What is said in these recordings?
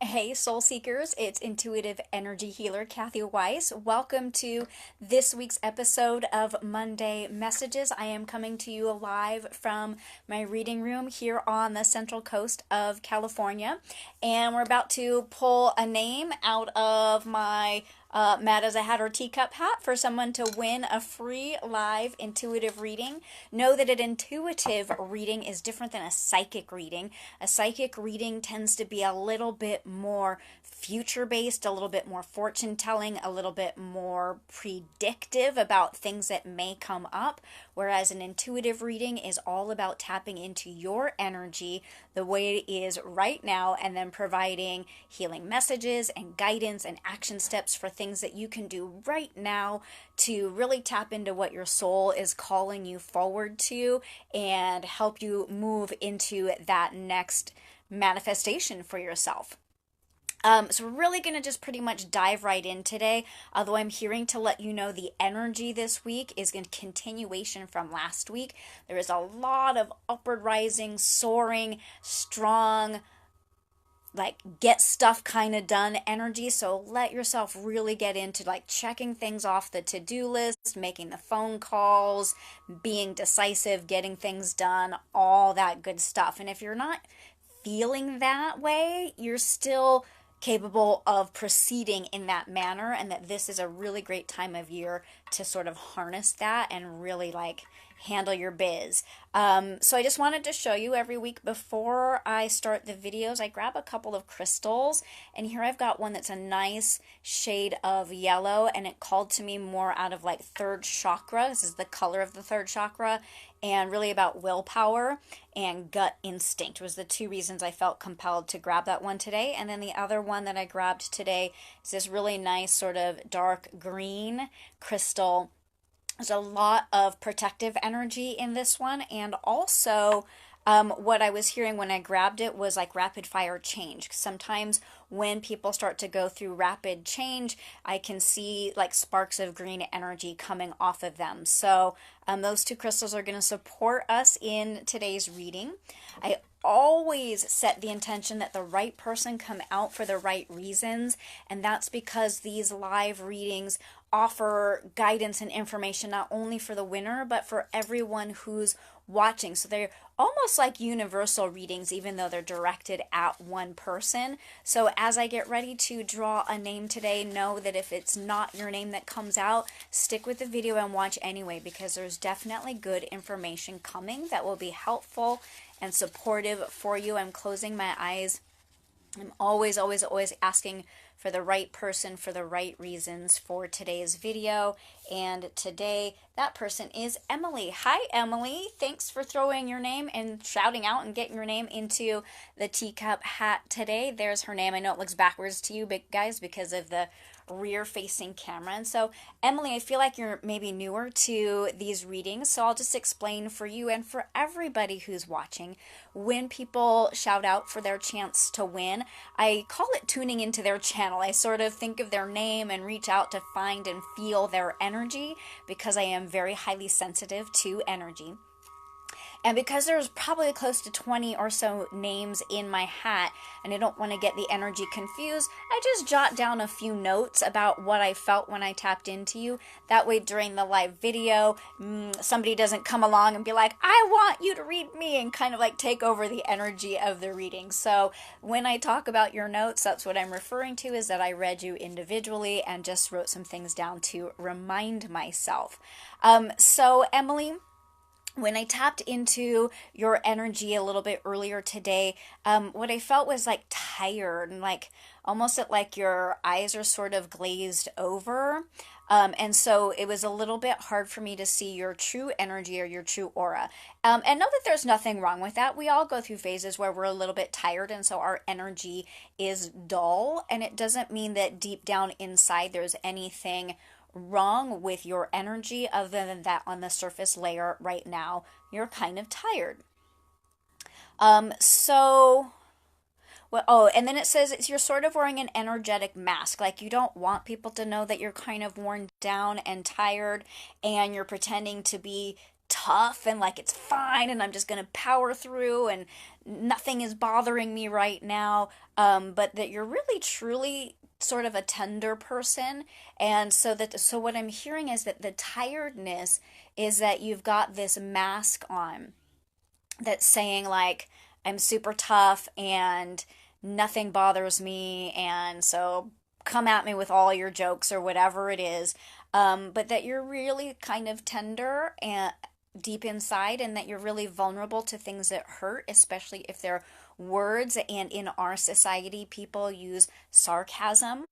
Hey, Soul Seekers, it's intuitive energy healer Kathy Weiss. Welcome to this week's episode of Monday Messages. I am coming to you live from my reading room here on the central coast of California. And we're about to pull a name out of my Mad as I Had Her Teacup hat for someone to win a free live intuitive reading. Know that an intuitive reading is different than a psychic reading. A psychic reading tends to be a little bit more future based, a little bit more fortune telling, a little bit more predictive about things that may come up, whereas an intuitive reading is all about tapping into your energy the way it is right now and then providing healing messages and guidance and action steps for things that you can do right now to really tap into what your soul is calling you forward to and help you move into that next manifestation for yourself. So we're really going to just pretty much dive right in today. Although I'm hearing to let you know the energy this week is a continuation from last week. There is a lot of upward rising, soaring, strong, like get stuff kind of done energy. So let yourself really get into like checking things off the to-do list, making the phone calls, being decisive, getting things done, all that good stuff. And if you're not feeling that way, you're still capable of proceeding in that manner, and that this is a really great time of year to sort of harness that and really like handle your biz. So I just wanted to show you every week before I start the videos, I grab a couple of crystals, and here I've got one that's a nice shade of yellow, and it called to me more out of like third chakra. This is the color of the third chakra, and really about willpower and gut instinct was the two reasons I felt compelled to grab that one today. And then the other one that I grabbed today is this really nice sort of dark green crystal. There's a lot of protective energy in this one, and also what I was hearing when I grabbed it was like rapid fire change. Sometimes when people start to go through rapid change, I can see like sparks of green energy coming off of them. So those two crystals are going to support us in today's reading. I always set the intention that the right person come out for the right reasons, and that's because these live readings offer guidance and information not only for the winner but for everyone who's watching. So they're almost like universal readings, even though they're directed at one person. So as I get ready to draw a name today, know that if it's not your name that comes out, stick with the video and watch anyway, because there's definitely good information coming that will be helpful and supportive for you. I'm closing my eyes. I'm always, always, always asking for the right person for the right reasons for today's video. And today, that person is Emily. Hi, Emily. Thanks for throwing your name and shouting out and getting your name into the teacup hat today. There's her name. I know it looks backwards to you, guys, because of the rear facing camera. And so, Emily, I feel like you're maybe newer to these readings, so I'll just explain for you and for everybody who's watching. When people shout out for their chance to win, I call it tuning into their channel. I sort of think of their name and reach out to find and feel their energy, because I am very highly sensitive to energy. And because there's probably close to 20 or so names in my hat, and I don't want to get the energy confused, I just jot down a few notes about what I felt when I tapped into you. That way, during the live video, somebody doesn't come along and be like, I want you to read me, and kind of like take over the energy of the reading. So when I talk about your notes, that's what I'm referring to, is that I read you individually and just wrote some things down to remind myself. So Emily, when I tapped into your energy a little bit earlier today, what I felt was like tired and like almost like your eyes are sort of glazed over. And so it was a little bit hard for me to see your true energy or your true aura. And know that there's nothing wrong with that. We all go through phases where we're a little bit tired, and so our energy is dull. And it doesn't mean that deep down inside there's anything wrong with your energy, other than that on the surface layer right now you're kind of tired. So well, oh, and then it says you're sort of wearing an energetic mask, like you don't want people to know that you're kind of worn down and tired, and you're pretending to be tough and like it's fine and I'm just going to power through and nothing is bothering me right now. But that you're really truly sort of a tender person. And so what I'm hearing is that the tiredness is that you've got this mask on that's saying like I'm super tough and nothing bothers me, and so come at me with all your jokes or whatever it is. But that you're really kind of tender and deep inside, and that you're really vulnerable to things that hurt, especially if they're words. And in our society, people use sarcasm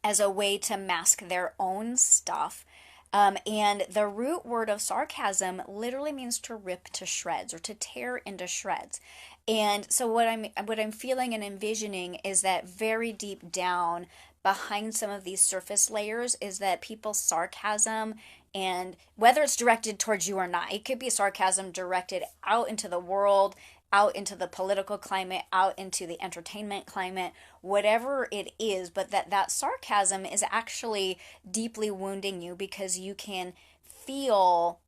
as a way to mask their own stuff. And the root word of sarcasm literally means to rip to shreds or to tear into shreds. And so what I'm feeling and envisioning is that very deep down behind some of these surface layers is that people's sarcasm, and whether it's directed towards you or not, it could be sarcasm directed out into the world, out into the political climate, out into the entertainment climate, whatever it is, but that sarcasm is actually deeply wounding you because you can feel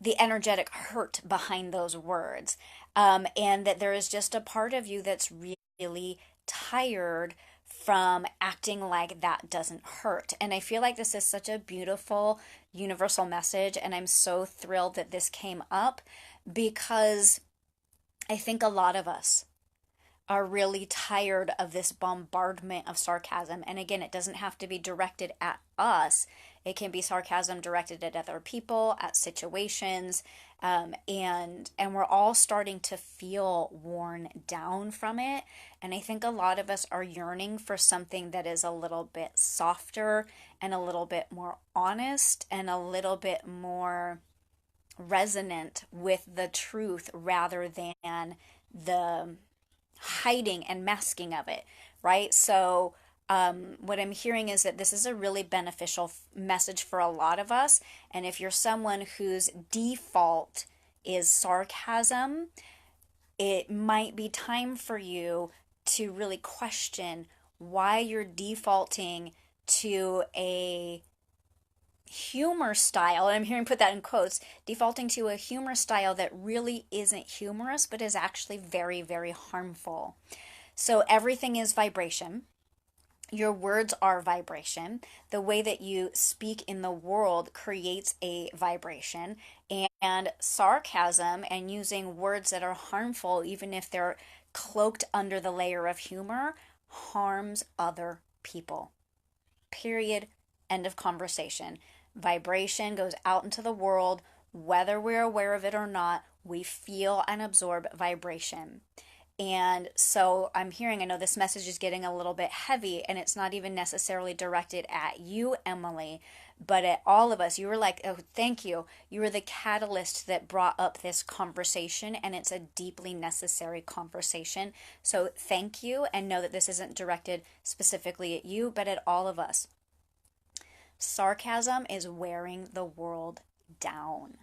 the energetic hurt behind those words. And that there is just a part of you that's really tired from acting like that doesn't hurt. And I feel like this is such a beautiful universal message, and I'm so thrilled that this came up because I think a lot of us are really tired of this bombardment of sarcasm. And again, it doesn't have to be directed at us. It can be sarcasm directed at other people, at situations, and we're all starting to feel worn down from it. And I think a lot of us are yearning for something that is a little bit softer and a little bit more honest and a little bit more resonant with the truth rather than the hiding and masking of it, right? So, what I'm hearing is that this is a really beneficial message for a lot of us. And if you're someone whose default is sarcasm, it might be time for you to really question why you're defaulting to a humor style, and I'm hearing put that in quotes, defaulting to a humor style that really isn't humorous, but is actually very, very harmful. So everything is vibration. Your words are vibration. The way that you speak in the world creates a vibration. And sarcasm and using words that are harmful, even if they're cloaked under the layer of humor, harms other people. Period. End of conversation. Vibration goes out into the world, whether we're aware of it or not. We feel and absorb vibration. And so I'm hearing, I know this message is getting a little bit heavy, and it's not even necessarily directed at you, Emily, but at all of us. You were like, oh, thank you. You were the catalyst that brought up this conversation, and it's a deeply necessary conversation. So thank you, and know that this isn't directed specifically at you, but at all of us. Sarcasm is wearing the world down.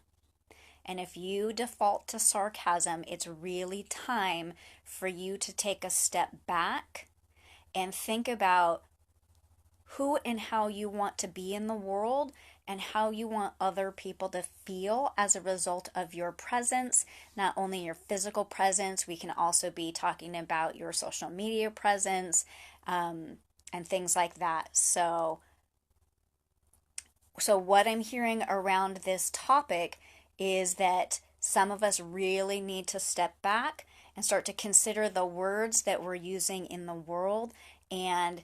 And if you default to sarcasm, it's really time for you to take a step back and think about who and how you want to be in the world and how you want other people to feel as a result of your presence. Not only your physical presence, we can also be talking about your social media presence, and things like that. So what I'm hearing around this topic is that some of us really need to step back and start to consider the words that we're using in the world. And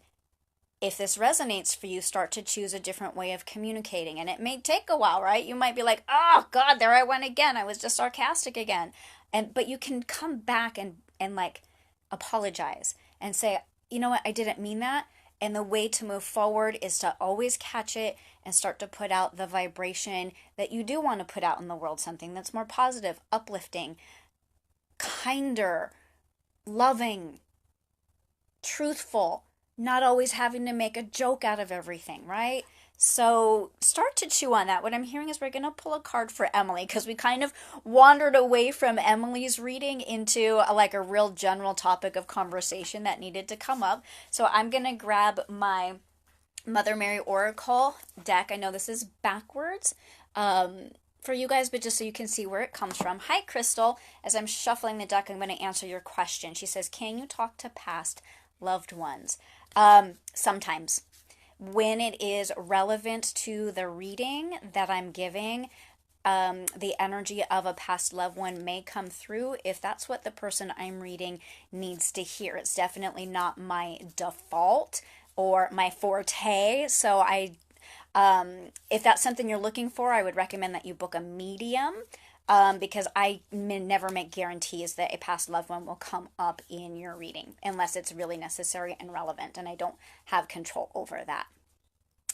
if this resonates for you, start to choose a different way of communicating. And it may take a while, right? You might be like, oh God, there I went again. I was just sarcastic again. But you can come back and like apologize and say, you know what, I didn't mean that. And the way to move forward is to always catch it and start to put out the vibration that you do want to put out in the world, something that's more positive, uplifting, kinder, loving, truthful, not always having to make a joke out of everything, right? So start to chew on that. What I'm hearing is we're going to pull a card for Emily because we kind of wandered away from Emily's reading into like a real general topic of conversation that needed to come up. So I'm going to grab my Mother Mary Oracle deck. I know this is backwards, for you guys, but just so you can see where it comes from. Hi, Crystal. As I'm shuffling the deck, I'm going to answer your question. She says, can you talk to past loved ones? Sometimes. When it is relevant to the reading that I'm giving, the energy of a past loved one may come through if that's what the person I'm reading needs to hear. It's definitely not my default or my forte. So if that's something you're looking for, I would recommend that you book a medium. Because I never make guarantees that a past loved one will come up in your reading unless it's really necessary and relevant, and I don't have control over that.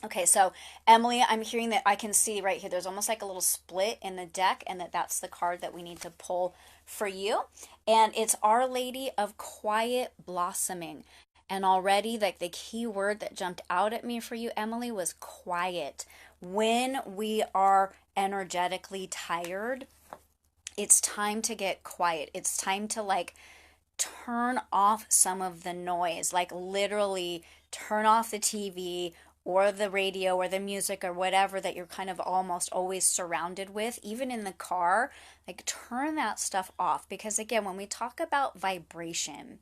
Okay, so Emily, I'm hearing that I can see right here, there's almost like a little split in the deck, and that's the card that we need to pull for you. And it's Our Lady of Quiet Blossoming. And already, like the key word that jumped out at me for you, Emily, was quiet. When we are energetically tired, it's time to get quiet. It's time to like turn off some of the noise, like literally turn off the TV or the radio or the music or whatever that you're kind of almost always surrounded with, even in the car. Like turn that stuff off, because again, when we talk about vibration,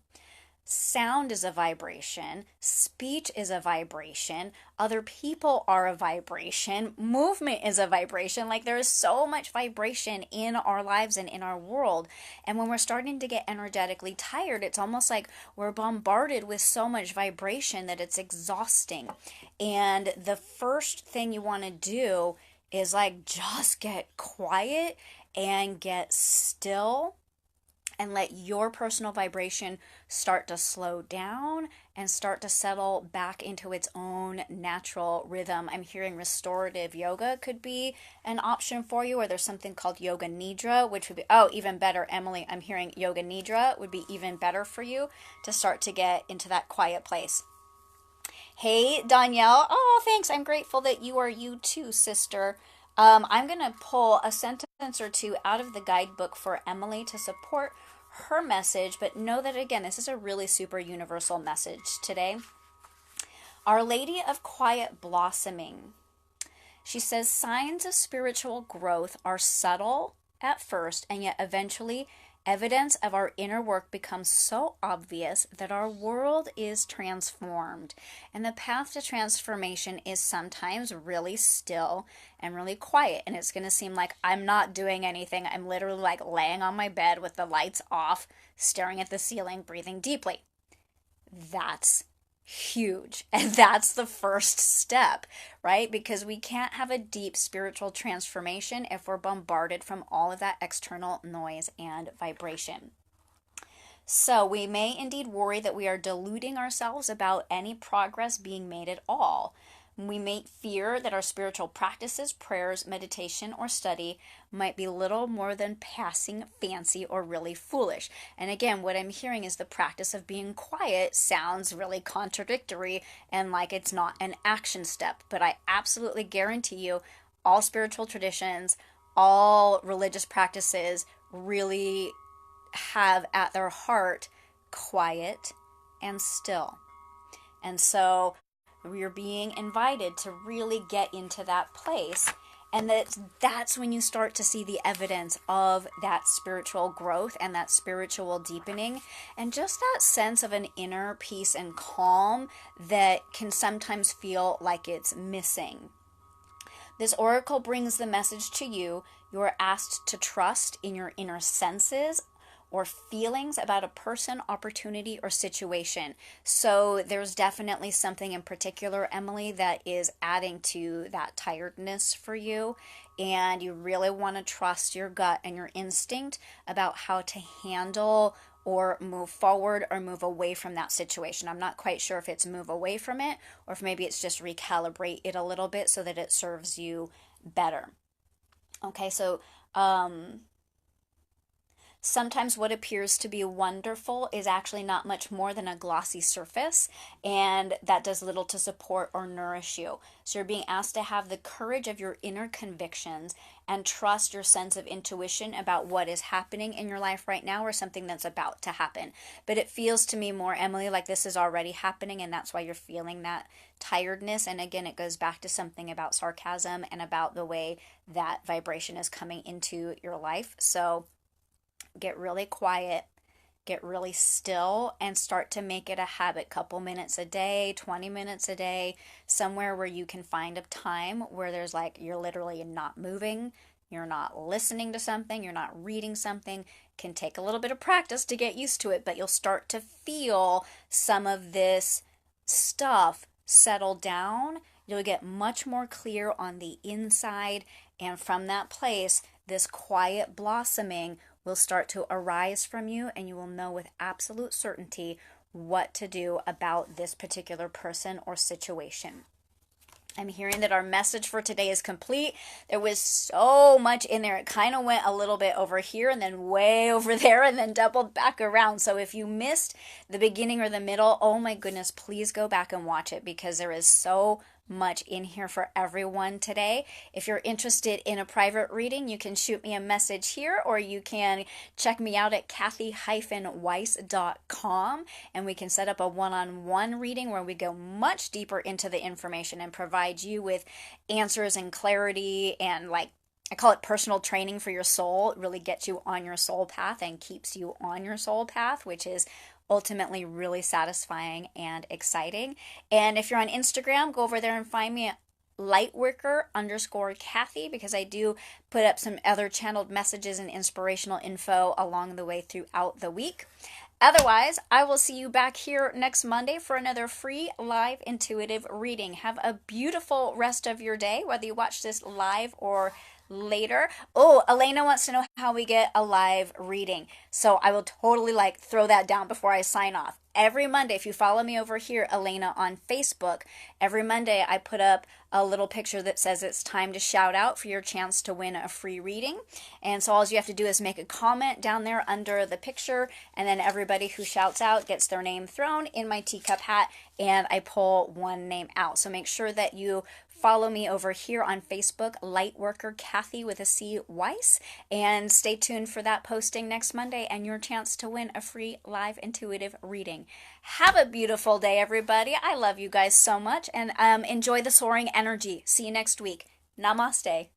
sound is a vibration, speech is a vibration, other people are a vibration, movement is a vibration. Like there is so much vibration in our lives and in our world. And when we're starting to get energetically tired, it's almost like we're bombarded with so much vibration that it's exhausting. And the first thing you want to do is like just get quiet and get still and let your personal vibration start to slow down and start to settle back into its own natural rhythm. I'm hearing restorative yoga could be an option for you, or there's something called yoga nidra, which would be, oh, even better, Emily, I'm hearing yoga nidra would be even better for you to start to get into that quiet place. Hey, Danielle. Oh, thanks. I'm grateful that you are you too, sister. I'm going to pull a sentence or two out of the guidebook for Emily to support her message, but know that, again, this is a really super universal message today. Our Lady of Quiet Blossoming. She says, signs of spiritual growth are subtle at first, and yet eventually evidence of our inner work becomes so obvious that our world is transformed. And the path to transformation is sometimes really still and really quiet. And it's going to seem like I'm not doing anything. I'm literally like laying on my bed with the lights off, staring at the ceiling, breathing deeply. That's huge. And that's the first step, right? Because we can't have a deep spiritual transformation if we're bombarded from all of that external noise and vibration. So we may indeed worry that we are deluding ourselves about any progress being made at all. We may fear that our spiritual practices, prayers, meditation, or study might be little more than passing fancy or really foolish. And again, what I'm hearing is the practice of being quiet sounds really contradictory and like it's not an action step. But I absolutely guarantee you, all spiritual traditions, all religious practices really have at their heart quiet and still. And so you're being invited to really get into that place, and that's when you start to see the evidence of that spiritual growth and that spiritual deepening, and just that sense of an inner peace and calm that can sometimes feel like it's missing. This oracle brings the message to you. You are asked to trust in your inner senses or feelings about a person, opportunity, or situation. So there's definitely something in particular, Emily, that is adding to that tiredness for you. And you really want to trust your gut and your instinct about how to handle or move forward or move away from that situation. I'm not quite sure if it's move away from it or if maybe it's just recalibrate it a little bit so that it serves you better. Okay, so sometimes what appears to be wonderful is actually not much more than a glossy surface, and that does little to support or nourish you. So you're being asked to have the courage of your inner convictions and trust your sense of intuition about what is happening in your life right now or something that's about to happen. But it feels to me more, Emily, like this is already happening, and that's why you're feeling that tiredness. And again, it goes back to something about sarcasm and about the way that vibration is coming into your life. So get really quiet, get really still, and start to make it a habit. Couple minutes a day, 20 minutes a day, somewhere where you can find a time where there's like you're literally not moving, you're not listening to something, you're not reading something. Can take a little bit of practice to get used to it, but you'll start to feel some of this stuff settle down. You'll get much more clear on the inside, and from that place, this quiet blossoming will start to arise from you, and you will know with absolute certainty what to do about this particular person or situation. I'm hearing that our message for today is complete. There was so much in there. It kind of went a little bit over here and then way over there and then doubled back around. So if you missed the beginning or the middle, oh my goodness, please go back and watch it, because there is so much in here for everyone today. If you're interested in a private reading, you can shoot me a message here, or you can check me out at kathy-weiss.com, and we can set up a one-on-one reading where we go much deeper into the information and provide you with answers and clarity, and like I call it personal training for your soul. It really gets you on your soul path and keeps you on your soul path, which is ultimately really satisfying and exciting. And if you're on Instagram, go over there and find me at lightworker_Kathy, because I do put up some other channeled messages and inspirational info along the way throughout the week. Otherwise, I will see you back here next Monday for another free live intuitive reading. Have a beautiful rest of your day, whether you watch this live or later. Oh, Elena wants to know how we get a live reading. So I will totally throw that down before I sign off. Every Monday, if you follow me over here, Elena, on Facebook, every Monday I put up a little picture that says it's time to shout out for your chance to win a free reading. And so all you have to do is make a comment down there under the picture, and then everybody who shouts out gets their name thrown in my teacup hat, and I pull one name out. So make sure that you follow me over here on Facebook, Lightworker Kathy with a C Weiss, and stay tuned for that posting next Monday and your chance to win a free live intuitive reading. Have a beautiful day, everybody. I love you guys so much, and enjoy the soaring energy. See you next week. Namaste.